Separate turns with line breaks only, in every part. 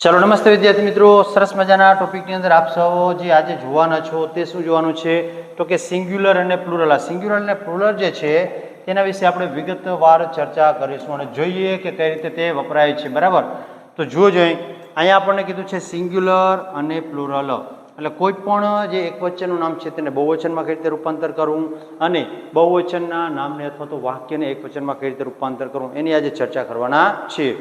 चलो नमस्ते विद्यार्थी मित्रों, सरस मजाना टॉपिकनी अंदर आप सौ जे आज जोवाना छो ते शुं जोवानुं छे तो के सिंग्युलर अने प्लुरल। आ सिंग्युलर अने प्लुरल जे छे तेना विषे आपणे विगतवार चर्चा करीशुं अने जोईए के कई रीते ते वपराय छे। बराबर, तो जुओ जोई अहींया आपणे कीधुं छे सिंग्युलर अने प्लुरल એટલે કોઈ પણ જે એકવચનનું નામ છે તેને બહુવચનમાં કઈ રીતે રૂપાંતર કરવું અને બહુવચનના નામને અથવા તો વાક્યને એકવચનમાં કઈ રીતે રૂપાંતર કરવું એની આજે ચર્ચા કરવાના છીએ।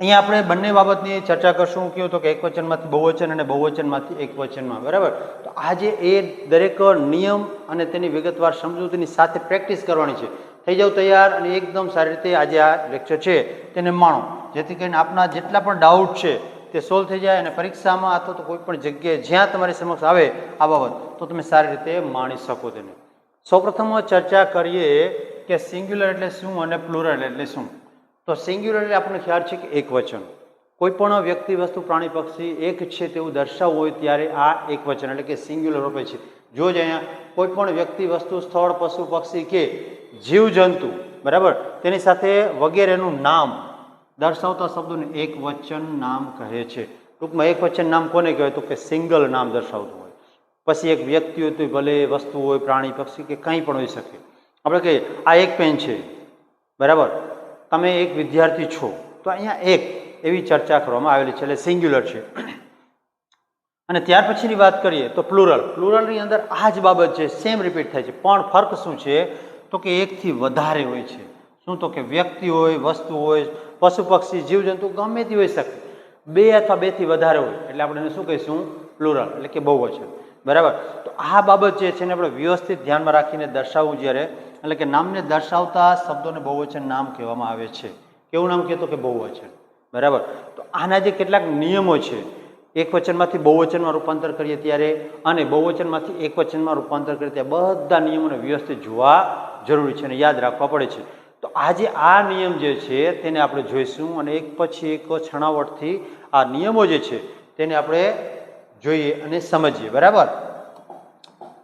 અહીંયા આપણે બંને બાબતની ચર્ચા કરશું। કેવું તો કે એકવચનમાંથી બહુવચન અને બહુવચનમાંથી એકવચનમાં। બરાબર, તો આજે એ દરેક નિયમ અને તેની વિગતવાર સમજૂતીની સાથે પ્રેક્ટિસ કરવાની છે। થઈ જાવ તૈયાર અને એકદમ સારી રીતે આજે આ લેક્ચર છે તેને માણો, જેથી કરીને આપના જેટલા પણ ડાઉટ છે તે સોલ્વ થઈ જાય અને પરીક્ષામાં અથવા તો કોઈ પણ જગ્યાએ જ્યાં તમારી સમક્ષ આવે આ બાબત તો તમે સારી રીતે માણી શકો તેને। સૌપ્રથમ ચર્ચા કરીએ કે સિંગ્યુલર એટલે શું અને પ્લુરલ એટલે શું। तो सिंग्युलर એટલે આપણને ખ્યાલ છે કે એકવચન, કોઈ પણ વ્યક્તિ વસ્તુ પ્રાણી પક્ષી એક છે તેવું દર્શાવવું હોય ત્યારે આ એકવચન એટલે કે સિંગ્યુલર વપરાય છે। જો જ અહીંયા કોઈ પણ વ્યક્તિ વસ્તુ સ્થળ પશુ પક્ષી કે જીવજંતુ બરાબર તેની સાથે વગેરેનું નામ દર્શાવતા શબ્દોને એકવચન નામ કહે છે। ટૂંકમાં એકવચન નામ કોને કહેવાય તો કે સિંગલ નામ દર્શાવતું હોય, પછી એક વ્યક્તિ હોય તો ભલે વસ્તુ હોય પ્રાણી પક્ષી કે કંઈ પણ હોઈ શકે। આપણે કહીએ આ એક પેન છે બરાબર, તમે એક વિદ્યાર્થી છો તો અહીંયા એક એવી ચર્ચા કરવામાં આવેલી છે એટલે સિંગ્યુલર છે। અને ત્યાર પછીની વાત કરીએ તો પ્લુરલ। પ્લુરલની અંદર આ જ બાબત છે, સેમ રિપીટ થાય છે, પણ ફર્ક શું છે તો કે એકથી વધારે હોય છે। શું તો કે વ્યક્તિ હોય, વસ્તુ હોય, પશુ પક્ષી, જીવજંતુ ગમે તે હોઈ શકે, બે અથવા બેથી વધારે હોય એટલે આપણે એને શું કહીશું પ્લુરલ એટલે કે બહુવચન। બરાબર, તો આ બાબત જે છે એને આપણે વ્યવસ્થિત ધ્યાનમાં રાખીને દર્શાવવું જ્યારે એટલે કે નામને દર્શાવતા શબ્દોને બહુવચન નામ કહેવામાં આવે છે। કેવું નામ કહેતો કે બહુવચન। બરાબર, તો આના જે કેટલાક નિયમો છે, એકવચનમાંથી બહુવચનમાં રૂપાંતર કરીએ ત્યારે અને બહુવચનમાંથી એકવચનમાં રૂપાંતર કરીએ ત્યારે બધા નિયમોને વ્યવસ્થિત જોવા જરૂરી છે અને યાદ રાખવા પડે છે। તો આજે આ નિયમ જે છે તેને આપણે જોઈશું અને એક પછી એક છણાવટથી આ નિયમો જે છે તેને આપણે જોઈએ અને સમજીએ। બરાબર,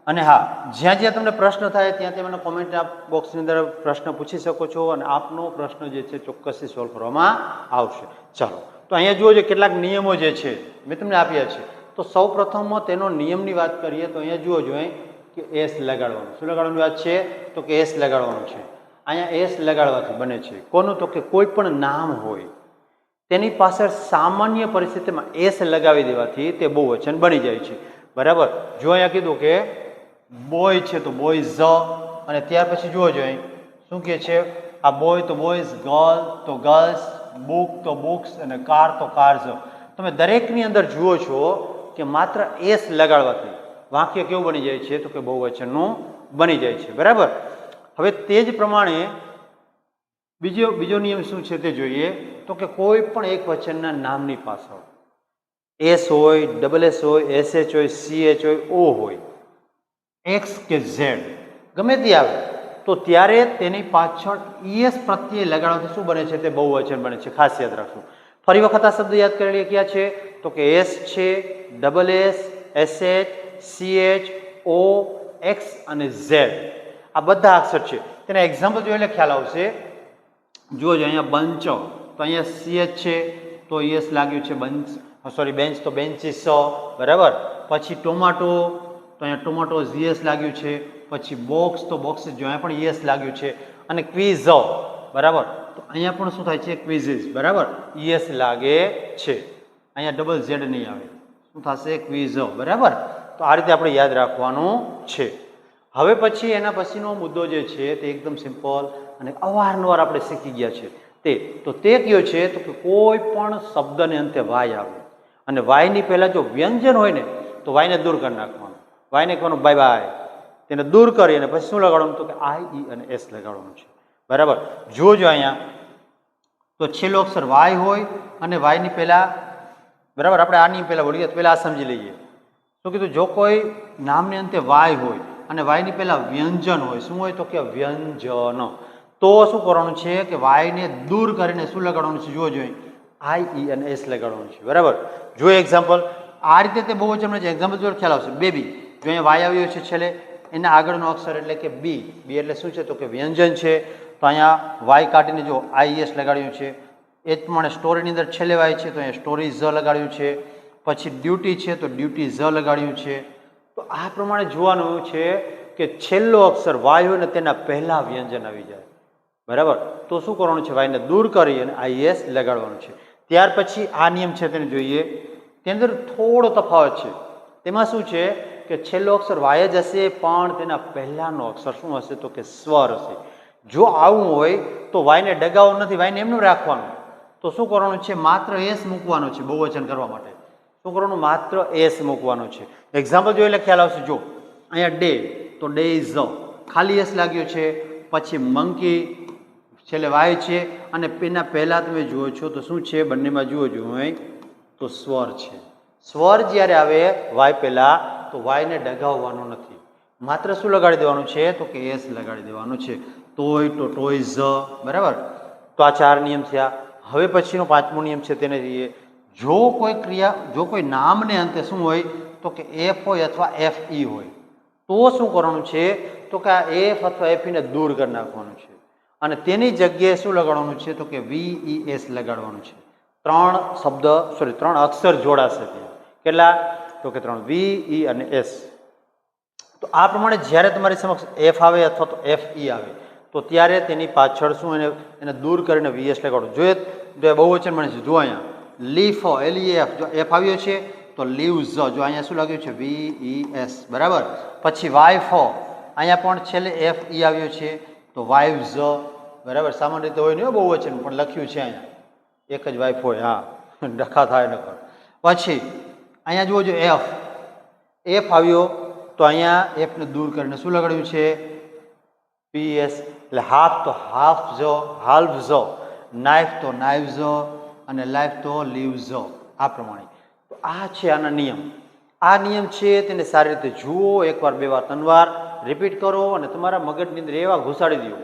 અને હા, જ્યાં જ્યાં તમને પ્રશ્ન થાય ત્યાં ત્યાં મને કોમેન્ટ બોક્સની અંદર પ્રશ્ન પૂછી શકો છો અને આપનો પ્રશ્ન જે છે ચોક્કસથી સોલ્વ કરવામાં આવશે। ચાલો, તો અહીંયા જુઓ જે કેટલાક નિયમો જે છે મેં તમને આપ્યા છે। તો સૌ પ્રથમ તેનો નિયમની વાત કરીએ તો અહીંયા જુઓ જોઈએ કે એસ લગાડવાનું। શું લગાડવાની વાત છે તો કે એસ લગાડવાનું છે। અહીંયા એસ લગાડવાથી બને છે કોનું તો કે કોઈ પણ નામ હોય તેની પાછળ સામાન્ય પરિસ્થિતિમાં એસ લગાવી દેવાથી તે બહુવચન બની જાય છે। બરાબર, જો અહીંયા કીધું કે બોય છે તો બોયઝ, અને ત્યાર પછી જુઓ જોઈએ શું કહે છે આ બોય તો બોયઝ, ગર્લ તો ગર્લ્સ, બુક તો બુક્સ અને કાર તો કાર્સ। તમે દરેકની અંદર જુઓ છો કે માત્ર એસ લગાડવાથી વાક્ય કેવું બની જાય છે તો કે બહુવચનનું બની જાય છે। બરાબર, હવે તે જ પ્રમાણે બીજો નિયમ શું છે તે જોઈએ તો કે કોઈ પણ એક વચનના નામની પાછળ એસ હોય, ડબલ એસ હોય, એસ એચ હોય, સી એચ હોય, ઓ હોય, એક્સ કે ઝેડ ગમે તે આવે તો ત્યારે તેની પાછળ ઈએસ પ્રત્યય લગાડવાથી શું બને છે તે બહુવચન બને છે। ખાસ યાદ રાખશું। ફરી વખત આ શબ્દ યાદ કરી લઈએ, ક્યાં છે તો કે એસ છે, double S, S H, C H, O, X અને ઝેડ આ બધા અક્ષર છે। તેના એક્ઝામ્પલ જોઈએ એટલે ખ્યાલ આવશે। જુઓ જો અહીંયા બંચ તો અહીંયા સી એચ છે તો ઈએસ લાગ્યું છે બંચ, સોરી બેન્ચ તો બેન્ચીસ। બરાબર, પછી ટોમાટો તો અહીંયા ટોમાટો ઝીએસ લાગ્યું છે, પછી બોક્સ તો બોક્સીસ જો અહીંયા પણ ઈએસ લાગ્યું છે, અને ક્વિઝ બરાબર તો અહીંયા પણ શું થાય છે ક્વિઝિસ। બરાબર, ઈએસ લાગે છે, અહીંયા ડબલ ઝેડ નહીં આવે, શું થશે ક્વિઝ। બરાબર, તો આ રીતે આપણે યાદ રાખવાનું છે। હવે પછી એના પછીનો મુદ્દો જે છે તે એકદમ સિમ્પલ અને અવારનવાર આપણે શીખી ગયા છે તે કયો છે તો કે કોઈ પણ શબ્દને અંતે વાય આવે અને વાયની પહેલાં જો વ્યંજન હોય ને તો વાયને દૂર કરી નાખવાનું, વાયને કહેવાનું બાય બાય, તેને દૂર કરી અને પછી શું લગાડવાનું તો કે આઈ, ઈ અને એસ લગાડવાનું છે। બરાબર, જોજો અહીંયા તો છેલ્લો અક્ષર વાય હોય અને વાયની પહેલાં બરાબર આપણે આની પહેલાં બોલીએ તો પહેલાં આ સમજી લઈએ શું કીધું। જો કોઈ નામની અંતે વાય હોય અને વાયની પહેલાં વ્યંજન હોય, શું હોય તો કે વ્યંજન, તો શું કરવાનું છે કે વાયને દૂર કરીને શું લગાડવાનું છે જુઓ જોઈએ આઈ, ઈ અને એસ લગાડવાનું છે। બરાબર, જો એક્ઝામ્પલ આ રીતે તે બહુવચન છે, એક્ઝામ્પલ જો ખ્યાલ આવશે બેબી, જો અહીંયા વાય આવ્યો છે છેલ્લે એના આગળનો અક્ષર એટલે કે બી, બી એટલે શું છે તો કે વ્યંજન છે, તો અહીંયા વાય કાઢીને જો આઈ એસ લગાડ્યું છે। એ જ પ્રમાણે સ્ટોરીની અંદર છેલ્લે વાય છે તો અહીંયા સ્ટોરી ઝ લગાડ્યું છે. પછી ડ્યુટી છે તો ડ્યુટી ઝ લગાડ્યું છે. તો આ પ્રમાણે જોવાનું છે કે છેલ્લો અક્ષર વાય હોય ને તેના પહેલા વ્યંજન આવી જાય. બરાબર, તો શું કરવાનું છે? વાયને દૂર કરી અને આઈએસ લગાડવાનું છે. ત્યાર પછી આ નિયમ છે તેને જોઈએ. તેની અંદર થોડો તફાવત છે. તેમાં શું છે કે છેલ્લો અક્ષર વાય જ હશે પણ તેના પહેલાનો અક્ષર શું હશે તો કે સ્વર હશે. જો આવું હોય તો વાયને ડગાવવું નથી, વાયને એમનું રાખવાનું. તો શું કરવાનું છે? માત્ર એસ મૂકવાનું છે બહુવચન કરવા માટે. શું કરવાનું? માત્ર એસ મૂકવાનું છે. એક્ઝામ્પલ જોઈ એટલે ખ્યાલ આવશે. જો અહીંયા ડે તો ડે ઇઝ ખાલી એસ લાગ્યો છે. પછી મંકી છેલ્લે વાય છે અને એના પહેલાં તમે જુઓ છો તો શું છે? બંનેમાં જુઓ હોય તો સ્વર છે. સ્વર જ્યારે આવે વાય પહેલાં તો વાયને ડગાવવાનો નથી, માત્ર શું લગાડી દેવાનું છે તો કે એસ લગાડી દેવાનું છે. ટોય તો ટોયઝ. બરાબર, તો આ 4 નિયમ થયા. હવે પછીનો 5મો નિયમ છે તેને જોઈએ. જો કોઈ નામને અંતે શું હોય તો કે એફ હોય અથવા એફ ઈ હોય તો શું કરવાનું છે તો કે આ એફ અથવા એફ ઈને દૂર કરી નાખવાનું છે અને તેની જગ્યાએ શું લગાડવાનું છે તો કે VES લગાડવાનું છે. 3 અક્ષર જોડાશે ત્યાં. કેટલા? તો કે 3, V, E અને S. તો આ પ્રમાણે જ્યારે તમારી સમક્ષ એફ આવે અથવા તો FE આવે તો ત્યારે તેની પાછળ શું એને દૂર કરીને VS લગાડો. જોઈએ તો બહુવચન બને છે. જો અહીંયા લીફ LEF જો એફ આવ્યો છે તો લીવ્સ. જો અહીંયા શું લાગ્યું છે? VES. બરાબર. પછી વાઇફ અહીંયા પણ છેલ્લે FE આવ્યો છે તો વાઇવ્સ. બરાબર, સામાન્ય રીતે હોય નહીં બહુવચન પણ લખ્યું છે અહીંયા એક જ વાઇફ હોય. હા, ડખા થાય નકર. પછી અહીંયા જુઓ જો એફ આવ્યો તો અહીંયા એફને દૂર કરીને શું લગાડ્યું છે? PS. એટલે હાફ તો હાફ ઝ, હાલ્ફ ઝ, નાઇફ તો નાઇફ ઝ અને લાઈફ તો લીવ ઝ. આ પ્રમાણે. તો આ છે આના નિયમ. આ નિયમ છે તેને સારી રીતે જુઓ, 1 વાર 2 વાર 3 વાર રિપીટ કરો અને તમારા મગજની અંદર એવા ઘુસાડી દો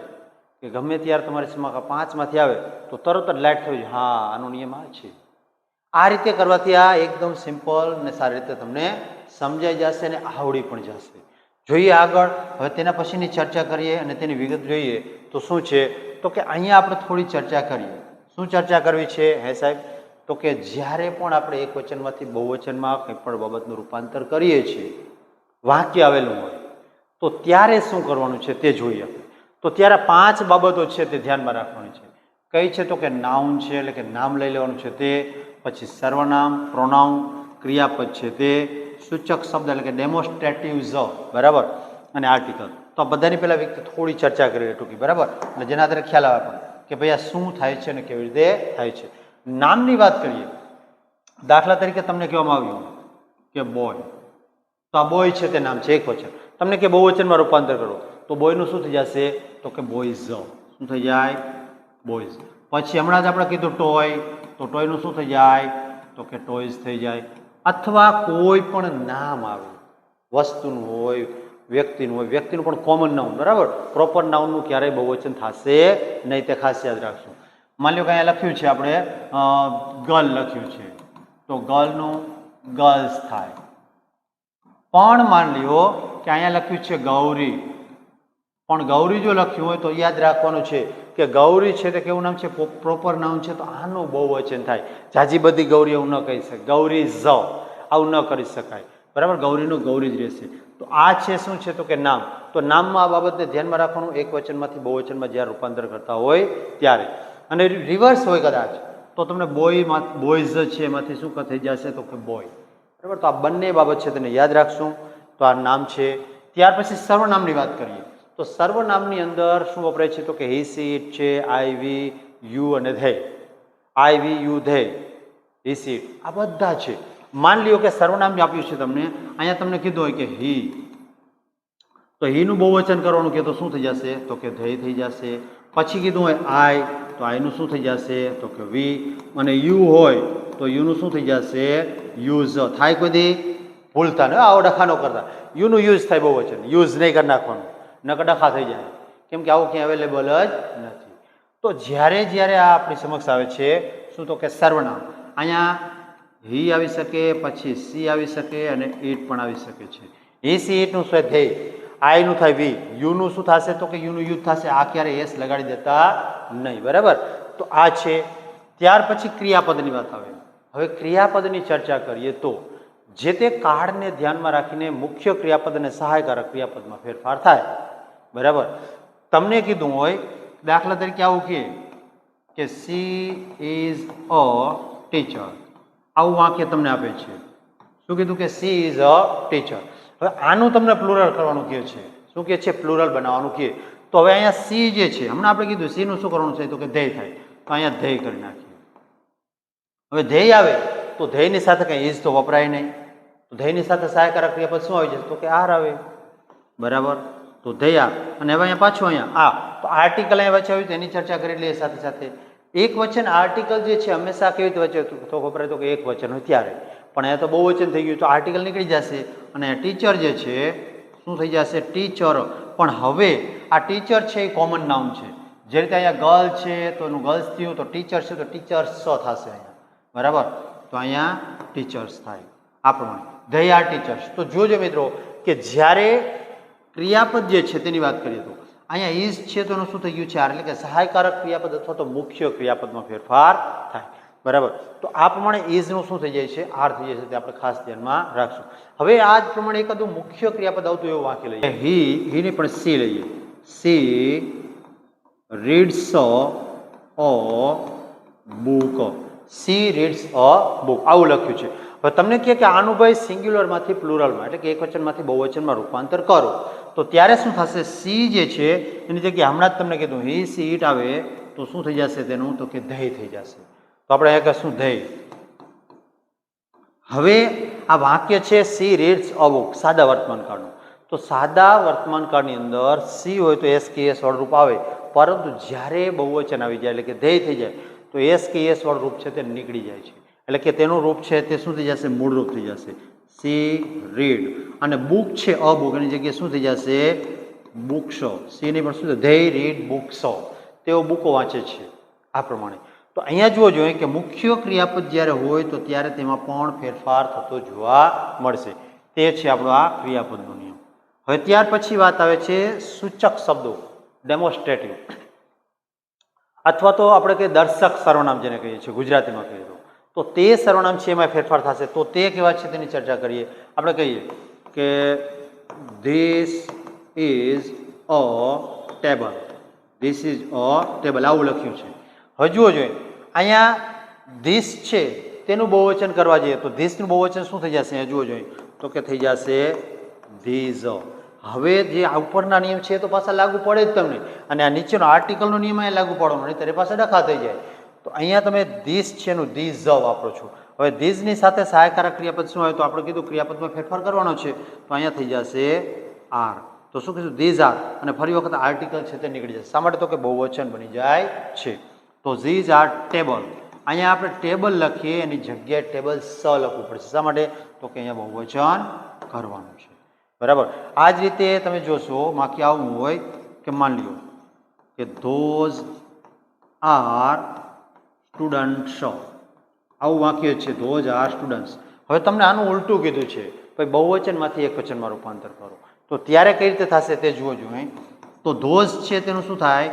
કે ગમે ત્યારે તમારી સમા 5માંથી આવે તો તરત જ લાઇટ થઈ જાય. હા, આનો નિયમ આ છે. આ રીતે કરવાથી આ એકદમ સિમ્પલ અને સારી રીતે તમને સમજાઈ જશે અને આવડી પણ જશે. જોઈએ આગળ. હવે તેના પછીની ચર્ચા કરીએ અને તેની વિગત જોઈએ તો શું છે તો કે અહીંયા આપણે થોડી ચર્ચા કરીએ. શું ચર્ચા કરવી છે હે સાહેબ? તો કે જ્યારે પણ આપણે એક વચનમાંથી બહુવચનમાં કંઈ પણ બાબતનું રૂપાંતર કરીએ છીએ, વાક્ય આવેલું હોય તો ત્યારે શું કરવાનું છે તે જોઈએ. તો ત્યારે 5 બાબતો છે તે ધ્યાનમાં રાખવાની છે. કઈ છે તો કે નાઉન છે એટલે કે નામ લઈ લેવાનું છે તે. પછી સર્વનામ, પ્રોનાઉન, ક્રિયાપદ છે તે, સૂચક શબ્દ એટલે કે ડેમોન્સ્ટ્રેટિવ્સ. બરાબર, અને આર્ટિકલ. તો આ બધાની પહેલાં વ્યક્તિ થોડી ચર્ચા કરી ટૂંકી. બરાબર, એટલે જેના આધારે ખ્યાલ આવે પણ કે ભાઈ આ શું થાય છે અને કેવી રીતે થાય છે. નામની વાત કરીએ. દાખલા તરીકે તમને કહેવામાં આવ્યું કે બોય, તો આ બોય છે તે નામ છે એક વચન. તમને કે બહુવચનમાં રૂપાંતર કરો તો બોયનું શું થઈ જશે તો કે બોયઝ. શું થઈ જાય? બોયઝ. પછી હમણાં જ આપણે કીધું ટોય, તો ટોયનું શું થઈ જાય તો કે ટોયઝ થઈ જાય. અથવા કોઈ પણ નામ આવે, વસ્તુનું હોય, વ્યક્તિનું હોય, વ્યક્તિનું પણ કોમન નાઉન. બરાબર, પ્રોપર નાઉનનું ક્યારેય બહુવચન થશે નહીં, તે ખાસ યાદ રાખશું. માની લો કે અહીંયા લખ્યું છે આપણે ગર્લ લખ્યું છે તો ગર્લનું ગર્લ્સ થાય. પણ માની લ્યો કે અહીંયા લખ્યું છે ગૌરી, પણ ગૌરી જો લખ્યું હોય તો યાદ રાખવાનું છે કે ગૌરી છે તે કેવું નામ છે? પ્રોપર નાઉન છે તો આનું બહુવચન થાય. જાજી બધી ગૌરી એવું ન કહી શકાય. ગૌરી ઝ આવું ન કરી શકાય. બરાબર, ગૌરીનું ગૌરી જ રહેશે. તો આ છે શું છે તો કે નામ. તો નામમાં આ બાબતને ધ્યાનમાં રાખવાનું, એક વચનમાંથી બહુવચનમાં જ્યારે રૂપાંતર કરતા હોય ત્યારે. અને રિવર્સ હોય કદાચ તો તમને બોયઝ છે એમાંથી શું થઈ જશે તો કે બોય. બરાબર, તો આ બંને બાબત છે તેને યાદ રાખશું. તો આ નામ છે. ત્યાર પછી સર્વનામની વાત કરીએ તો સર્વનામની અંદર શું વપરાય છે તો કે હી, સી, ઇટ છે, આઈ, વી, યુ અને they. I, we, you, they, he, she, it આ બધા છે. માની લ્યો કે સર્વનામ આપ્યું છે તમને, અહીંયા તમને કીધું હોય કે હી, તો હીનું બહુવચન કરવાનું કે તો શું થઈ જશે તો કે ધે થઈ જશે. પછી કીધું હોય આઈ, તો આઈનું શું થઈ જશે તો કે વી. અને યુ હોય તો યુનું શું થઈ જશે યુઝ. થાય કોઈ દી ભૂલતા ને આવો ડખા ન કરતા. યુનું યુઝ થાય બહુવચન, યુઝ નહીં કરી નાખવાનું, નકર ડખા થઈ જાય. કેમ કે આવું ક્યાંય અવેલેબલ જ નથી. તો જ્યારે જ્યારે આ આપણી સમક્ષ આવે છે શું તો કે સર્વનામ, અહીંયા હી આવી શકે, પછી સી આવી શકે અને ઈટ પણ આવી શકે છે. હી, સી, ઈટનું શું ધે, આઈનું થાય વી, યુનું શું થશે તો કે યુનું યુઝ થશે. આ ક્યારે એસ લગાડી દેતા નહીં. બરાબર, તો આ છે. ત્યાર પછી ક્રિયાપદની વાત આવે. હવે ક્રિયાપદની ચર્ચા કરીએ તો જે તે કાળને ધ્યાનમાં રાખીને મુખ્ય ક્રિયાપદ અને સહાયકારક ક્રિયાપદમાં ફેરફાર થાય. બરાબર. તમને કીધું હોય દાખલા તરીકે આવું કે સી ઇઝ અ ટીચર, આવું વાક્ય તમને આપે છે. શું કીધું કે સી ઇઝ અ ટીચર. હવે આનું તમને પ્લુરલ કરવાનું કહે છે. શું કહે છે? પ્લુરલ બનાવવાનું કહે. તો હવે અહીંયા સી જે છે, હમણાં આપણે કીધું સી નું શું કરવાનું છે? તો કે ધ્યેય થાય. તો અહીંયા ધ્યેય કરી નાખીએ. હવે ધ્યેય આવે તો ધ્યેયની સાથે કંઈ ઇઝ તો વપરાય નહીં. તો ધ્યેયની સાથે સહાયકારક ક્રિયાપદ શું આવી જશે? તો કે આર આવે. બરાબર. તો ધ્યેય અને હવે અહીંયા પાછું અહીંયા તો આર્ટિકલ અહીંયા વચ્ચે આવ્યું તો એની ચર્ચા કરી લઈએ સાથે સાથે. એક વચન આર્ટિકલ જે છે હંમેશા કેવી રીતે વચ્ચે તો વપરાય? તો કે એક વચન હોય ત્યારે. પણ અહીંયા તો બહુ વચન થઈ ગયું તો આર્ટિકલ નીકળી જશે અને ટીચર જે છે શું થઈ જશે? ટીચર. પણ હવે આ ટીચર છે એ કોમન નાઉન છે. જે રીતે અહીંયા ગર્લ છે તો એનું ગર્લ્સ થયું, તો ટીચર છે તો ટીચર્સ થશે અહીંયા. બરાબર. તો અહીંયા ટીચર્સ થાય. આ પ્રમાણે ધે આર ટીચર્સ. તો જોજો મિત્રો કે જ્યારે ક્રિયાપદ જે છે તેની વાત કરીએ તો અહીંયા ઇઝ છે તો એનું શું થઈ ગયું છે? આર. એટલે કે સહાયકારક ક્રિયાપદ અથવા તો મુખ્ય ક્રિયાપદમાં ફેરફાર થાય. બરાબર. તો આ પ્રમાણે ઇઝનું શું થઈ જાય છે? આર થઈ જાય છે. તે આપણે ખાસ ધ્યાનમાં રાખશું. હવે આ જ પ્રમાણે એકાદું મુખ્ય ક્રિયાપદ આવતું એવું વાક્ય લઈએ. હી ને પણ સી લઈએ. સી રીડ્સ અ બુક. સી રીડ્સ અ બુક આવું લખ્યું છે. હવે તમને કહે કે આનું ભાઈ સિંગ્યુલરમાંથી પ્લુરલમાં એટલે કે એક વચનમાંથી બહુવચનમાં રૂપાંતર કરો તો ત્યારે શું થશે? સી જે છે એની જગ્યાએ હમણાં જ તમને કીધું હી સી ઇટ આવે તો શું થઈ જશે તેનું? તો કે ધ્યેય થઈ જશે. તો આપણે અહીંયા કહીશું ધ્યેય. હવે આ વાક્ય છે સી રીડ્સ અ બુક સાદા વર્તમાનકાળનું. તો સાદા વર્તમાનકાળની અંદર સી હોય તો એસ કે એસ વાળું રૂપ આવે, પરંતુ જ્યારે બહુવચન આવી જાય એટલે કે ધ્યેય થઈ જાય તો એસ કે એસ વાળું રૂપ છે તે નીકળી જાય છે. એટલે કે તેનું રૂપ છે તે શું થઈ જશે? મૂળ રૂપ થઈ જશે. C read. અને બુક છે અ બુક એની જગ્યાએ શું થઈ જશે? બુક્સો. સી ની પણ શું? ધે રીડ બુક્સો. તેઓ બુકો વાંચે છે. આ પ્રમાણે. તો અહીંયા જુઓ જોઈએ કે મુખ્ય ક્રિયાપદ જ્યારે હોય તો ત્યારે તેમાં પણ ફેરફાર થતો જોવા મળશે. તે છે આપણો આ ક્રિયાપદનો નિયમ. હવે ત્યાર પછી વાત આવે છે સૂચક શબ્દો, ડેમોન્સ્ટ્રેટિવ, અથવા તો આપણે કહીએ દર્શક સર્વનામ જેને કહીએ છીએ ગુજરાતીમાં કહીએ તો તે સર્વનામ છે એમાં ફેરફાર થશે. તો તે કેવા છે તેની ચર્ચા કરીએ. આપણે કહીએ કે this is a table. This is a table આવું લખ્યું છે. હવે જુઓ જોઈએ અહીંયા ધીસ છે તેનું બહુવચન કરવા જઈએ તો ધીસનું બહુવચન શું થઈ જશે? અહીંયા જુઓ જોઈએ તો કે થઈ જશે ધીઝ. હવે જે આ ઉપરના નિયમ છે તો પાછા લાગુ પડે જ તમને, અને આ નીચેનો આર્ટિકલનો નિયમ અહીંયા લાગુ પડવાનો, નહીં ત્યારે પાછા ડખા થઈ જાય. તો અહીંયા તમે ધીસ છે એનું ધીઝ વાપરો છો. હવે ધીઝની સાથે સહાયકારક ક્રિયાપદ શું આવે? તો આપણે કીધું ક્રિયાપદમાં ફેરફાર કરવાનો છે તો અહીંયા થઈ જશે આર. તો શું કીધું? These are. અને ફરી વખત આર્ટિકલ છે તે નીકળી જશે. શા માટે? તો કે બહુવચન બની જાય છે. તો ધીઝ આર ટેબલ. અહીંયા આપણે ટેબલ લખીએ એની જગ્યાએ ટેબલ સ લખવું પડશે. શા માટે? તો કે અહીંયા બહુવચન કરવાનું છે. બરાબર. આ જ રીતે તમે જોશો વાક્ય આવું હોય કે માની લ્યો કે ધોઝ આર સ્ટુડન્ટ્સ. આવું વાક્ય છે ધોઝ આર સ્ટુડન્ટ્સ. હવે તમને આનું ઉલટું કીધું છે ભાઈ બહુવચનમાંથી એક વચનમાં રૂપાંતર કરો. તો ત્યારે કઈ રીતે થશે તે જુઓ જોઈએ. તો ધોઝ છે તેનું શું થાય?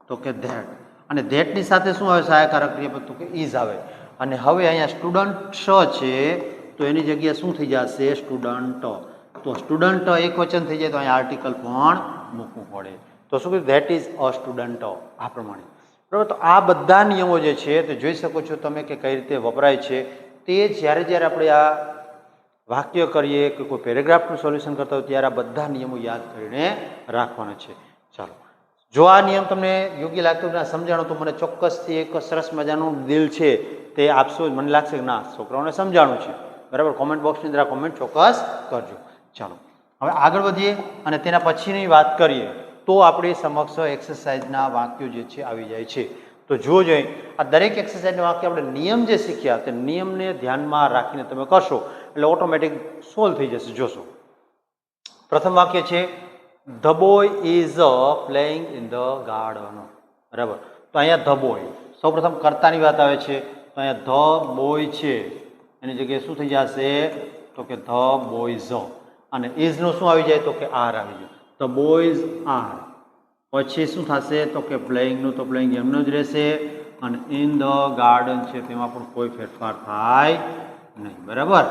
તો કે ધેટ. અને ધેટની સાથે શું આવે? સહાયકારક ક્રિયાપદ તો કે ઇઝ આવે. અને હવે અહીંયા સ્ટુડન્ટ છે તો એની જગ્યાએ શું થઈ જશે? સ્ટુડન્ટ. તો સ્ટુડન્ટ એક વચન થઈ જાય તો અહીંયા આર્ટિકલ પણ મૂકવું પડે. તો શું કીધું? That is a student. આ પ્રમાણે. બરાબર. તો આ બધા નિયમો જે છે તે જોઈ શકો છો તમે કે કઈ રીતે વપરાય છે. તે જ્યારે જ્યારે આપણે આ વાક્ય કરીએ કે કોઈ પેરેગ્રાફનું સોલ્યુશન કરતા હોય ત્યારે આ બધા નિયમો યાદ કરીને રાખવાના છે. ચાલો, જો આ નિયમ તમને યોગ્ય લાગતો ના સમજાણો તો મને ચોક્કસથી એક સરસ મજાનું દિલ છે તે આપશો. મને લાગશે કે ના છોકરાઓને સમજાણું છે. બરાબર. કોમેન્ટ બોક્સની અંદર કોમેન્ટ ચોક્કસ કરજો. ચાલો હવે આગળ વધીએ અને તેના પછીની વાત કરીએ તો આપણી સમક્ષ એક્સરસાઇઝના વાક્યો જે છે આવી જાય છે. તો જુઓ જોઈએ આ દરેક એક્સરસાઇઝના વાક્ય આપણે નિયમ જે શીખ્યા તે નિયમને ધ્યાનમાં રાખીને તમે કરશો એટલે ઓટોમેટિક સોલ્વ થઈ જશે. જોશો પ્રથમ વાક્ય છે the boy is playing in the garden. બરાબર. તો અહીંયા ધ બોય સૌપ્રથમ કર્તાની વાત આવે છે તો અહીંયા ધ બોય છે એની જગ્યાએ શું થઈ જશે? તો કે ધ બોયઝ. અને ઇઝનું શું આવી જાય? તો કે આર આવી જાય. The boys are. પછી શું થશે? તો કે પ્લેઇંગનું તો પ્લેઇંગ એમનું જ રહેશે. અને ઇન ધ ગાર્ડન છે તેમાં પણ કોઈ ફેરફાર થાય નહીં. બરાબર,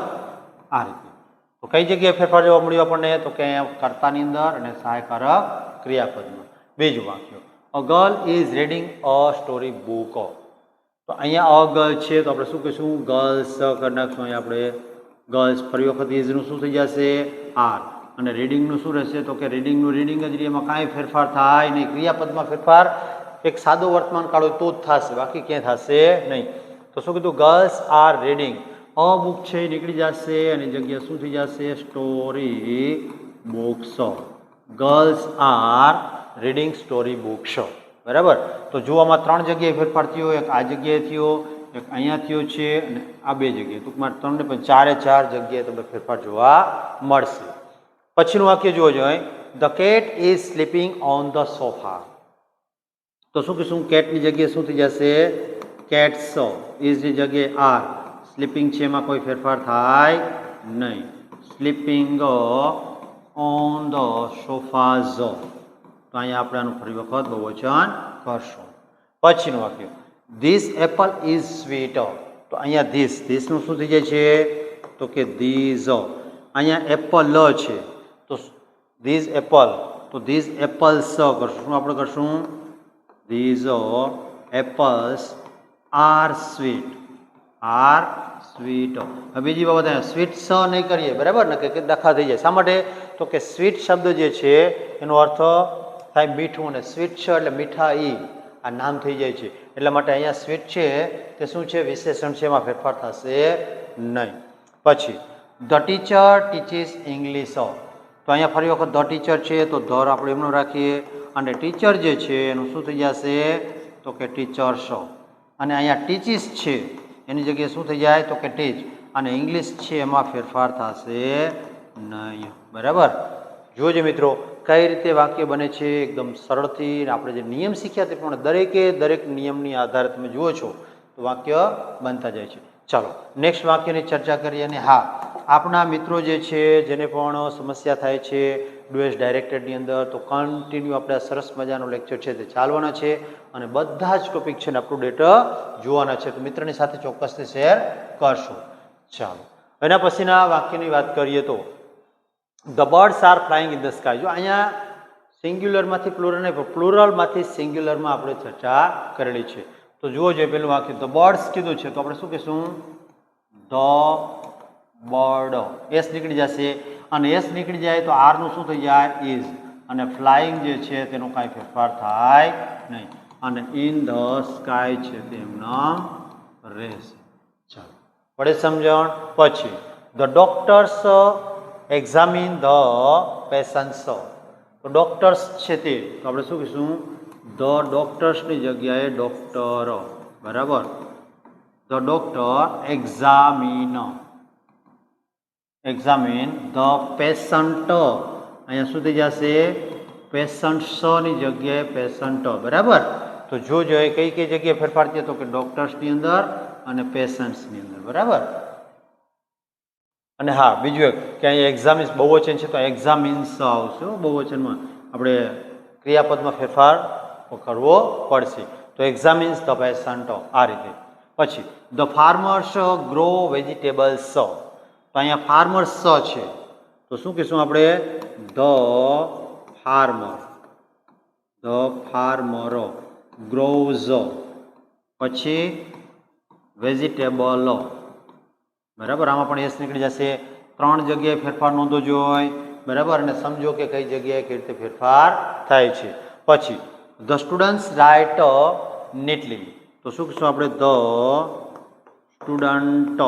આ રીતે. તો કઈ જગ્યાએ ફેરફાર જોવા મળ્યો આપણને? તો કે કર્તાની અંદર અને સહાયકારક ક્રિયાપદમાં. બીજું વાક્ય, a girl is reading a story book. તો અહીંયા અ ગર્લ છે તો આપણે શું કહીશું? ગર્લ્સ કરી નાખશું. અહીંયા આપણે ગર્લ્સ, ફરી વખત ઇઝનું શું થઈ જશે? આર. અને રીડિંગનું શું રહેશે? તો કે રીડિંગનું રીડિંગ જ રહે, એમાં કાંઈ ફેરફાર થાય નહીં. ક્રિયાપદમાં ફેરફાર એક સાદો વર્તમાન કાળ હોય તો જ થશે, બાકી ક્યાંય થશે નહીં. તો શું કીધું? Girls are reading a book છે એ નીકળી જશે અને જગ્યા શું થઈ જશે? Story books. Girls are reading story books. બરાબર. તો જોવામાં 3 જગ્યાએ ફેરફાર થયો. એક આ જગ્યાએ થયો, એક અહીંયા થયો છે અને આ 2 જગ્યાએ. ટૂંકમાં 3 ને પણ 4 જગ્યાએ તમને ફેરફાર જોવા મળશે. પછીનું વાક્ય જોવો જોઈએ, the cat is sleeping on the sofa. તો શું કહીશું? કેટની જગ્યાએ શું થઈ જશે? કેટ્સ. ઇઝની જગ્યાએ આર. સ્લીપિંગ છે એમાં કોઈ ફેરફાર થાય નહીં. Sleeping on the sofas. તો અહીંયા આપણે આનું ફરી વખત બહુવચન કરશું. પછીનું વાક્ય, ધીસ એપલ ઇઝ સ્વીટ. તો અહીંયા ધીસનું શું થઈ જાય છે? તો કે ધીઝ. અહીંયા એપલ છે તો ધીઝ એપલ, તો ધીઝ એપલ્સ કરશું. શું આપણે કરશું? These apples are sweet. Are sweet. હવે બીજી બાબત, અહીંયા સ્વીટ સ નહીં કરીએ, બરાબર ને, કે ડખા થઈ જાય. શા માટે? તો કે સ્વીટ શબ્દ જે છે એનો અર્થ થાય મીઠું, અને સ્વીટ છે એટલે મીઠાઈ આ નામ થઈ જાય છે. એટલા માટે અહીંયા સ્વીટ છે તે શું છે? વિશેષણ છે, એમાં ફેરફાર થશે નહીં. પછી ધ ટીચર ટીચિસ ઇંગ્લિશ. તો અહીંયા ફરી વખત ધ ટીચર છે તો ધર આપણે એમનું રાખીએ, અને ટીચર જે છે એનું શું થઈ જશે? તો કે ટીચર્સ. અને અહીંયા ટીચિસ છે એની જગ્યાએ શું થઈ જાય? તો કે ટીચ. અને ઇંગ્લિશ છે એમાં ફેરફાર થશે નહીં. બરાબર. જોજો મિત્રો કઈ રીતે વાક્ય બને છે એકદમ સરળથી. આપણે જે નિયમ શીખ્યા તે પણ દરેક નિયમની આધારે તમે જુઓ છો તો વાક્ય બનતા જાય છે. ચાલો નેક્સ્ટ વાક્યની ચર્ચા કરીએ. અને હા, આપણા મિત્રો જે છે જેને પણ સમસ્યા થાય છે ડુએસ ડાયરેક્ટેડની અંદર, તો કન્ટિન્યુ આપણે આ સરસ મજાનો લેક્ચર છે તે ચાલવાના છે અને બધા જ ટોપિક છે ને અપ ટુ ડેટ જોવાના છે. તો મિત્રની સાથે ચોક્કસથી શેર કરશો. ચાલો એના પછીના વાક્યની વાત કરીએ તો the birds are flying in the sky. જો અહીંયા સિંગ્યુલરમાંથી પ્લુરલ નહીં પણ પ્લુરલમાંથી સિંગ્યુલરમાં આપણે ચર્ચા કરેલી છે. તો જુઓ જોઈએ પેલું વાક્ય, ધ બર્ડ્સ કીધું છે તો આપણે શું કહીશું? The bird. એસ નીકળી જશે અને એસ નીકળી જાય તો આરનું શું થઈ જાય? ઇઝ. અને ફ્લાઇંગ જે છે તેનો કાંઈ ફેરફાર થાય નહીં. અને ઇન ધ સ્કાય છે તેમના રહેશે. ચાલો પડે સમજણ. પછી the doctors examine the patients. તો ડોક્ટર્સ છે તે તો આપણે શું કહીશું? ધ ડોક્ટર્સની જગ્યાએ ડોક્ટર. બરાબર. The doctor examine the patient. અહીંયા શું થઈ જશે? પેશન્ટ્સની જગ્યાએ પેશન્ટ. બરાબર. તો જો જોઈએ કઈ જગ્યાએ ફેરફાર થયો? તો કે ડોક્ટર્સની અંદર અને પેશન્ટ્સની અંદર. બરાબર. અને હા બીજું એક કે અહીંયા એક્ઝામિન્સ બહુવચન છે તો એક્ઝામિન્સ આવશે બહુવચનમાં. આપણે ક્રિયાપદમાં ફેરફાર કરવો પડશે. તો એક્ઝામિન્સ ધ પેશન્ટ આ રીતે. પછી ધ ફાર્મર્સ ગ્રો વેજીટેબલ્સ. તો અહીંયા ફાર્મર્સ છે તો શું કહીશું આપણે? The farmer grows. પછી વેજીટેબલ. બરાબર. આમાં પણ એસ નીકળી જશે. 3 જગ્યાએ ફેરફાર નોંધો જોઈએ. બરાબર. અને સમજો કે કઈ જગ્યાએ કઈ રીતે ફેરફાર થાય છે. પછી ધ સ્ટુડન્ટ્સ રાઇટ નીટલી. તો શું કહીશું આપણે? The student.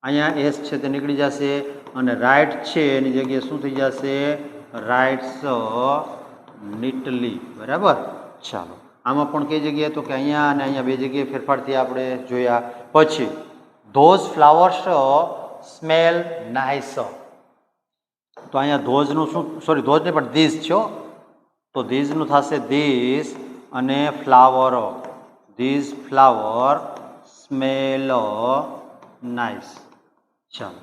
અહીંયા એસ છે તે નીકળી જશે અને રાઇટ છે એની જગ્યાએ શું થઈ જશે? Rights neatly. બરાબર. ચાલો આમાં પણ કઈ જગ્યાએ? તો કે અહીંયા અને અહીંયા 2 જગ્યાએ ફેરફાર થયા આપણે જોયા. પછી ધોઝ ફ્લાવર્સ સ્મેલ નાઇસ. તો અહીંયા ધોઝનું શું? સોરી ધોઝ નહીં પણ ધીસ છે. તો ધીઝનું થશે ધીસ અને flower. These flower smell nice. ચાલો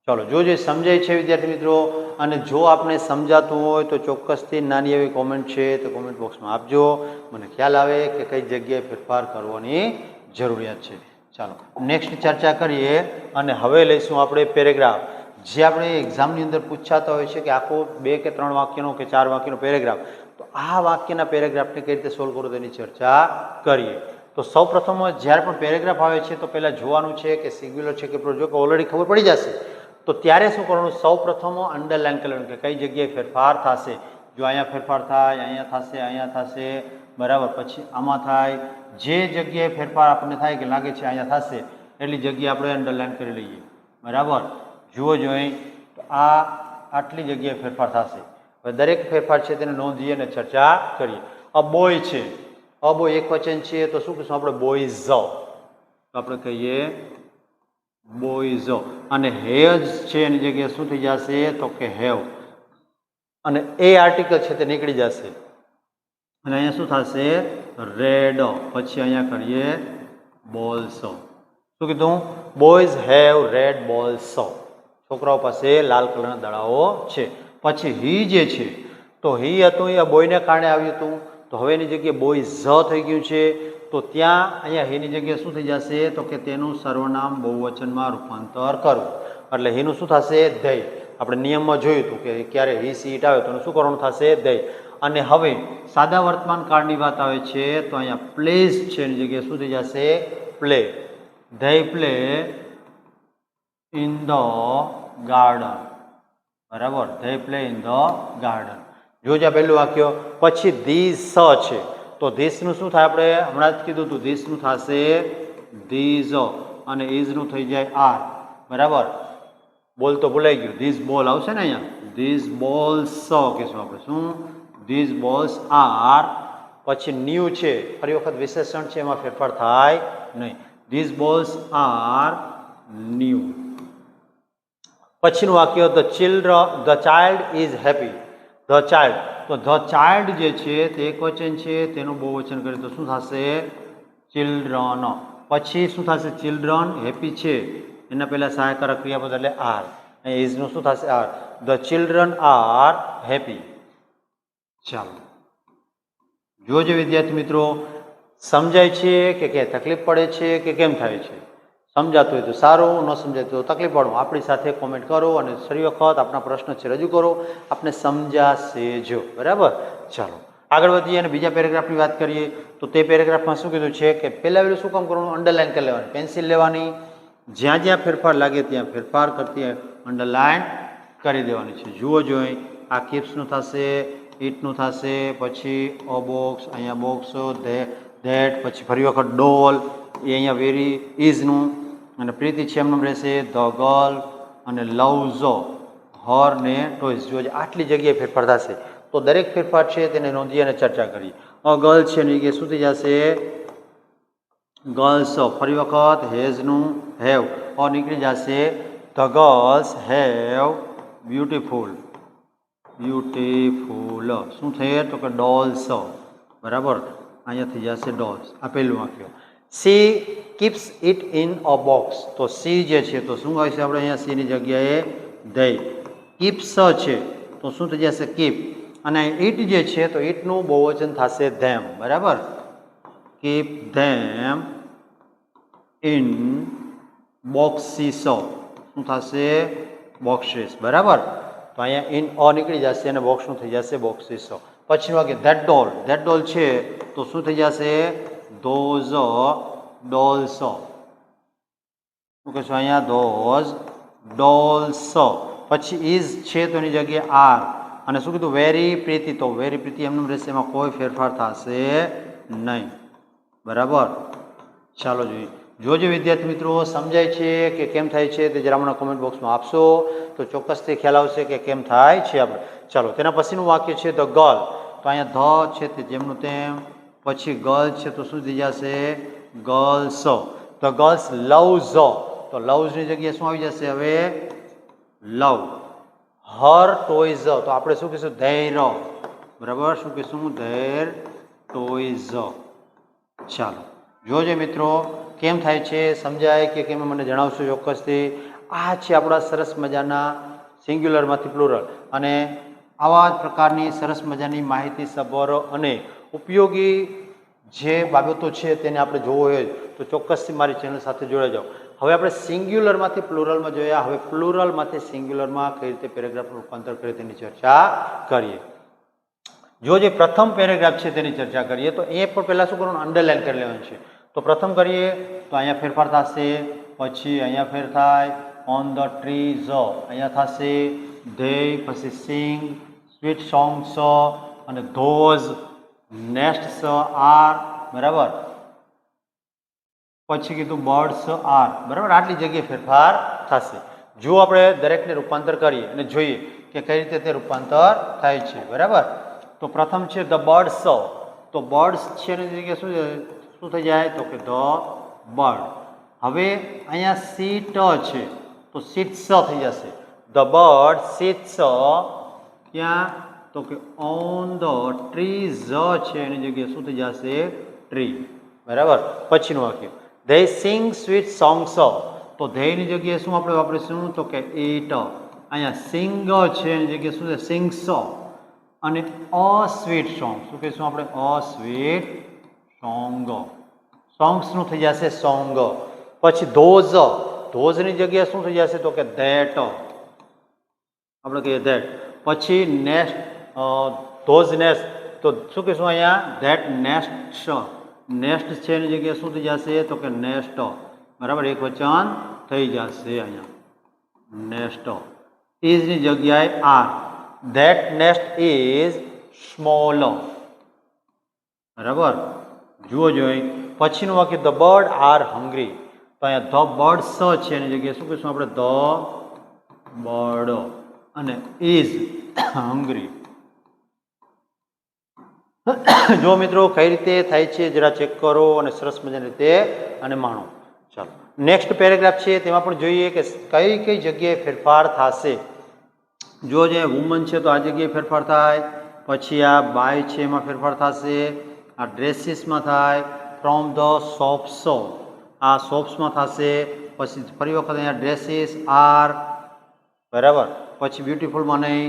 ચલો જો સમજાય છે વિદ્યાર્થી મિત્રો, અને જો આપણે સમજાતું હોય તો ચોક્કસથી નાની એવી કોમેન્ટ છે તો કોમેન્ટ બોક્સમાં આપજો, મને ખ્યાલ આવે કે કઈ જગ્યાએ ફેરફાર કરવાની જરૂરિયાત છે. ચાલો નેક્સ્ટ ચર્ચા કરીએ અને હવે લઈશું આપણે પેરેગ્રાફ. જે આપણે એક્ઝામની અંદર પૂછાતા હોય છે કે આખો 2 કે 3 વાક્યનો કે 4 વાક્યનો પેરેગ્રાફ, તો આ વાક્યના પેરેગ્રાફને કઈ રીતે સોલ્વ કરો તેની ચર્ચા કરીએ. તો સૌપ્રથમ જ્યારે પણ પેરેગ્રાફ આવે છે તો પહેલાં જોવાનું છે કે સિંગ્યુલર છે કે પ્લુરલ, જો કે ઓલરેડી ખબર પડી જશે તો ત્યારે શું કરવાનું, સૌપ્રથમ અંડરલાઇન કરવાનું કે કઈ જગ્યાએ ફેરફાર થશે. જો અહીંયા ફેરફાર થાય, અહીંયા થશે, અહીંયા થશે, બરાબર, પછી આમાં થાય. જે જગ્યાએ ફેરફાર આપણને થાય કે લાગે છે અહીંયા થશે એટલી જગ્યાએ આપણે અંડરલાઇન કરી લઈએ. બરાબર, જુઓ જોઈ તો આ આટલી જગ્યાએ ફેરફાર થશે. હવે દરેક ફેરફાર છે તેને નોંધીએ અને ચર્ચા કરીએ. અ બોય છે, અ બોય એક વચન છે તો શું કહીશું આપણે, બોયઝ. તો આપણે કહીએ બોયઝ. અને હેઝ છે એની જગ્યાએ શું થઈ જશે તો કે હેવ, અને એ આર્ટિકલ છે તે નીકળી જશે અને અહીંયા શું થશે રેડ. પછી અહીંયા કરીએ બોલ્સ. શું કીધું, બોયઝ હેવ રેડ બોલ્સ. છોકરાઓ પાસે લાલ કલરના દડાઓ છે. પછી હી જે છે તો હી હતું એ બોયને કારણે આવ્યું હતું, તો હવે એની જગ્યાએ બોયઝ થઈ ગયું છે. તો ત્યાં અહીંયા હીની જગ્યાએ શું થઈ જશે તો કે તેનું સર્વનામ બહુવચનમાં રૂપાંતર કરવું. એટલે હીનું શું થશે ધેય. આપણે નિયમમાં જોયું હતું કે ક્યારે હી સી ઇટ આવે તો એનું શું કરવાનું થશે ધેય. અને હવે સાદા વર્તમાન કાળની વાત આવે છે તો અહીંયા પ્લેસ છે એની જગ્યાએ શું થઈ જશે play. They play in the garden. બરાબર, they play in the garden. જોજો પહેલું વાક્ય. પછી ધીસ છે તો ધીસનું શું થાય, આપણે હમણાં જ કીધું હતું ધીસનું થશે ધીઝ અને ઇઝનું થઈ જાય આર. બરાબર, બોલ તો ભૂલાઈ ગયું, ધીઝ બોલ આવશે ને અહીંયા, ધીઝ બોલ્સ કહીશું આપણે. શું, ધીઝ બોલ્સ આર. પછી ન્યૂ છે, ફરી વખત વિશેષણ છે એમાં ફેરફાર થાય નહીં, ધીઝ બોલ્સ આર ન્યૂ. પછીનું વાક્ય the child is happy. The child, તો ધ ચાઇલ્ડ જે છે તે એક વચન છે, તેનું બહુવચન કરીએ તો શું થશે ચિલ્ડ્રન. પછી શું થશે ચિલ્ડ્રન, હેપી છે એના પહેલા સહાયકારક ક્રિયાપદ એટલે આર, ઇઝનું શું થશે are. The children are happy. ચાલો જોજો વિદ્યાર્થી મિત્રો, સમજાય છે કે તકલીફ પડે છે કે કેમ થાય છે. સમજાતું હોય તો સારું, ન સમજાય તો તકલીફ પડો. આપણી સાથે કોમેન્ટ કરો અને ફરી વખત આપણા પ્રશ્ન છે રજૂ કરો, આપણે સમજાશે જો. બરાબર, ચાલો આગળ વધીએ અને બીજા પેરેગ્રાફની વાત કરીએ. તો તે પેરેગ્રાફમાં શું કીધું છે કે પહેલા વેલું શું કામ કરવાનું, અંડરલાઇન કરી લેવાની, પેન્સિલ લેવાની, જ્યાં જ્યાં ફેરફાર લાગે ત્યાં ફેરફાર કરતી અંડરલાઇન કરી દેવાની છે. જુઓ જોઈ, આ કિપ્સનું થશે, ઇટનું થશે, પછી અ બોક્સ, અહીંયા બોક્સ, ધેટ, પછી ફરી વખત ડોલ, એ અહીંયા વેરી ઇઝનું, અને પ્રીતિ છે એમનું રહેશે ધ ગર્લ, અને લવ્સ હર ને ટોયઝ. જોજે આટલી જગ્યાએ ફેરફાર થશે તો દરેક ફેરફાર છે તેને નોંધીએ અને ચર્ચા કરીએ. અ ગર્લ છે એની જગ્યાએ શું થઈ જશે ગર્લ્સ. ફરી વખત હેઝનું હેવ, અ નીકળી જશે the girls have beautiful. Beautiful શું થયે તો કે ડોલ્સ. બરાબર, અહીંયા થઈ જશે ડોલ્સ. આ પહેલું વાક્ય. C keeps it in a box. તો સી જે છે તો શું હોય છે આપણે અહીંયા સીની જગ્યાએ ધેય. કીપ્સ છે તો શું થઈ જશે કીપ, અને ઇટ જે છે તો ઇટનું બહુવચન થશે ધેમ. બરાબર, કીપ ધેમ ઇન બોક્સીસ. શું થશે બોક્સીસ. બરાબર, તો અહીંયા ઇન અ નીકળી જશે અને બોક્સનું થઈ જશે બોક્સીસ. પછી વાગે ધેટ ડોલ. ધેટ ડોલ છે તો શું થઈ જશે ધોઝ ડોલ્સ. શું કહેશું અહીંયા ધોઝ ડોલ્સ. પછી ઇઝ છે તો એની જગ્યાએ આર, અને શું કીધું વેરી પ્રીતિ, તો વેરી પ્રીતિ એમનું રહેશે, એમાં કોઈ ફેરફાર થશે નહીં. બરાબર, ચાલો જોઈએ. જોજો વિદ્યાર્થી મિત્રો, સમજાય છે કે કેમ થાય છે તે જરા મને કોમેન્ટ બોક્સમાં આપશો તો ચોક્કસથી ખ્યાલ આવશે કે કેમ થાય છે આપણે. ચાલો તેના પછીનું વાક્ય છે ધ ગર્લ. તો અહીંયા ધ છે તે જેમનું તેમ, પછી ગર્લ છે તો શું થઈ જશે ગર્લ્સ. The girls loves. તો લવ્સની જગ્યાએ શું આવી જશે હવે લવ. હર ટોયઝ, તો આપણે શું કહીશું ધૈર. બરાબર, શું કહીશું ધૈર ટોયઝ. ચાલો જોજે મિત્રો કેમ થાય છે, સમજાય કે કેમ મને જણાવશો ચોક્કસથી. આ છે આપણા સરસ મજાના સિંગ્યુલરમાંથી પ્લુરલ. અને આવા જ પ્રકારની સરસ મજાની માહિતી સભર અને ઉપયોગી જે બાબતો છે તેને આપણે જોવો હોય તો ચોક્કસથી મારી ચેનલ સાથે જોડાઈ જાઓ. હવે આપણે સિંગ્યુલરમાંથી પ્લુરલમાં જોયા, હવે પ્લુરલમાંથી સિંગ્યુલરમાં કઈ રીતે પેરેગ્રાફનું રૂપાંતર કરીએ તેની ચર્ચા કરીએ. જો જે પ્રથમ પેરેગ્રાફ છે તેની ચર્ચા કરીએ તો એ પણ પહેલાં શું કરવાનું, અંડરલાઇન કરી લેવાનું છે. તો પ્રથમ કરીએ તો અહીંયા ફેરફાર થશે, પછી અહીંયા ફેર થાય, ઓન ધ ટ્રીઝ અહીંયા થશે, ધે પછી સિંગ, સ્વીટ સોંગ્સ અને ધોઝ, નેસ્ટ્સ આર, બરાબર. પછી કીધું બર્ડ્સ આર, બરાબર. આટલી જગ્યાએ ફેરફાર થશે. જો આપણે દરેકને રૂપાંતર કરીએ અને જોઈએ કે કઈ રીતે તે રૂપાંતર થાય છે, બરાબર. તો પ્રથમ છે ધ બર્ડ્સ. તો બર્ડ્સ છે એની જગ્યાએ શું થઈ જાય તો કે ધ બર્ડ. હવે અહીંયા સીટ છે તો સીટ્સ થઈ જશે. ધ બર્ડ સીટ્સ ક્યાં તો કે ઓન ધ ટ્રીઝ છે એની જગ્યાએ શું થઈ જશે ટ્રી, બરાબર. પછીનું વાક્ય ધે સિંગ સ્વીટ સોંગ્સ. તો ધેની જગ્યાએ શું આપણે વાપરીશું તો કે ઈટ. અહીંયા સિંગ છે એની જગ્યાએ શું છે સિંગ્સ. અને અ સ્વીટ સોંગ શું કહીશું આપણે અ સ્વીટ સોંગ. સોંગ્સનું થઈ જશે સોંગ. પછી ધોઝ, ધોઝની જગ્યાએ શું થઈ જશે તો કે ધેટ, આપણે કહીએ ધેટ. પછી નેસ્ટ, ધોઝ નેસ્ટ, તો શું કહીશું અહીંયા ધેટ નેસ્ટ. નેસ્ટ છે એની જગ્યાએ શું થઈ જશે તો કે નેસ્ટ, બરાબર. એક વચન થઈ જશે અહીંયા નેસ્ટ. ઇઝની જગ્યાએ are, that nest is small, બરાબર. જુઓ જોઈ. પછીનું વાક્ય ધ બર્ડ આર હંગ્રી. તો અહીંયા ધ બર્ડ્સ છે એની જગ્યાએ શું કહીશું આપણે ધ બર્ડ અને ઇઝ હંગ્રી. જો મિત્રો કઈ રીતે થાય છે જરા ચેક કરો અને સરસ મજાની રીતે અને માણો. ચાલો નેક્સ્ટ પેરેગ્રાફ છે તેમાં પણ જોઈએ કે કઈ કઈ જગ્યાએ ફેરફાર થશે. જો જે વુમન છે તો આ જગ્યાએ ફેરફાર થાય, પછી આ બાય છે એમાં ફેરફાર થશે, આ ડ્રેસીસમાં થાય, ફ્રોમ ધ શોપ્સ આ શોપ્સમાં થશે, પછી ફરી વખત અહીંયા ડ્રેસીસ આર, બરાબર. પછી બ્યુટીફુલમાં નહીં,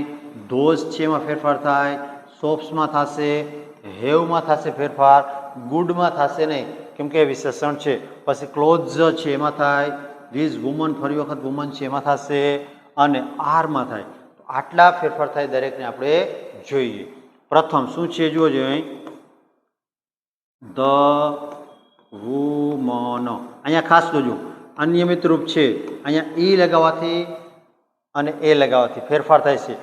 ધોઝ છે એમાં ફેરફાર થાય, શોપ્સમાં થશે, હેવમાં થશે ફેરફાર, ગુડમાં થશે નહીં કેમ કે વિશેષણ છે. પછી ક્લોઝ છે એમાં થાય, ધીઝ વુમન ફરી વખત વુમન છે એમાં થશે અને આરમાં થાય. આટલા ફેરફાર થાય દરેકને આપણે જોઈએ. પ્રથમ શું છે જુઓ જોઈએ, ધ વુમન. અહીંયા ખાસ જોજો અનિયમિત રૂપ છે, અહીંયા ઈ લગાવવાથી અને એ લગાવવાથી ફેરફાર થાય છે.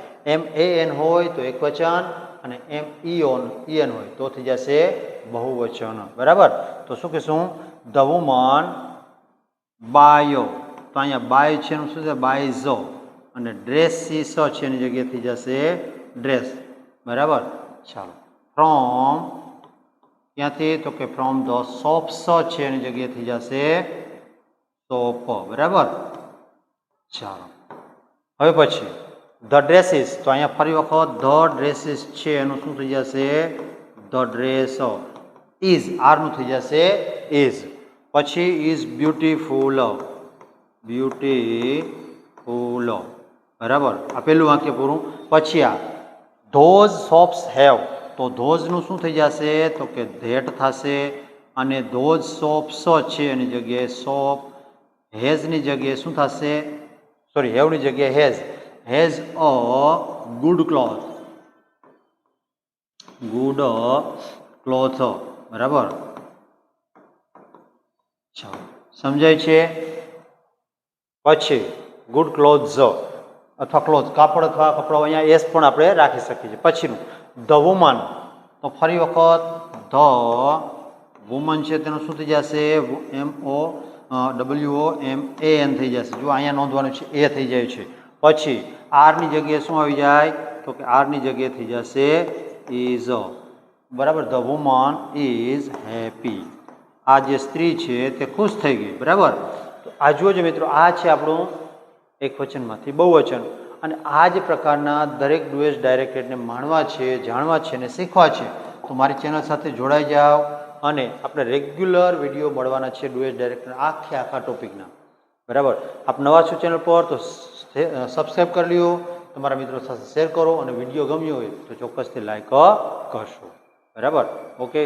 MAN હોય તો એક વચન અને MEN હોય તો થઈ જશે બહુવચન, બરાબર. તો શું કહીશું ધ વુમન બાયો. તો અહીંયા બાય છે એનું શું છે બાયઝો અને ડ્રેસીસ છે એની જગ્યાએ થઈ જશે ડ્રેસ, બરાબર. ચાલો ફ્રોમ ક્યાંથી તો કે ફ્રોમ ધ શોપ્સ છે એની જગ્યાએ થઈ જશે શોપ, બરાબર. ચાલો હવે પછી ધ ડ્રેસીસ. તો અહીંયા ફરી વખત ધ ડ્રેસીસ છે એનું શું થઈ જશે ધ ડ્રેસ. ઇઝ આરનું થઈ જશે ઇઝ. પછી ઇઝ બ્યુટીફુલ, બ્યુટીફુલ, બરાબર. આ પેલું વાક્ય પૂરું. પછી આ ધોઝ શોપ્સ હેવ. તો ધોઝનું શું થઈ જશે તો કે ધેટ થશે અને ધોઝ શોપ્સ છે એની જગ્યાએ શોપ. હેઝની જગ્યાએ શું થશે સોરી હેવની જગ્યાએ has. Has a good cloth, good cloth, બરાબર. ચાલો સમજાય છે. પછી ગુડ ક્લોથ્સ અથવા ક્લોથ કાપડ અથવા કપડો અહીંયા એસ પણ આપણે રાખી શકીએ છીએ. પછીનું ધ વુમન. તો ફરી વખત ધ વુમન છે તેનું શું થઈ જશે WOMAN થઈ જશે. જો અહીંયા નોંધવાનું છે એ થઈ જાય છે. પછી આરની જગ્યાએ શું આવી જાય તો કે આરની જગ્યાએ થઈ જશે ઇઝ, બરાબર. The woman is happy. આ જે સ્ત્રી છે તે ખુશ થઈ ગઈ, બરાબર. તો આ જોજો મિત્રો, આ છે આપણું એક વચનમાંથી બહુવચન. અને આ જ પ્રકારના દરેક ડુએસ ડાયરેક્ટેડને માણવા છે, જાણવા છે અને શીખવા છે તો મારી ચેનલ સાથે જોડાઈ જાઓ. અને આપણે રેગ્યુલર વિડીયો મળવાના છે ડુએસ ડાયરેક્ટર આખા ટોપિકના. બરાબર. આપ નવા છો ચેનલ પર તો સબસ્ક્રાઈબ કરી લ્યો, તમારા મિત્રો સાથે શેર કરો અને વિડીયો ગમ્યો હોય તો ચોક્કસથી લાઈક કરશો. બરાબર. ઓકે.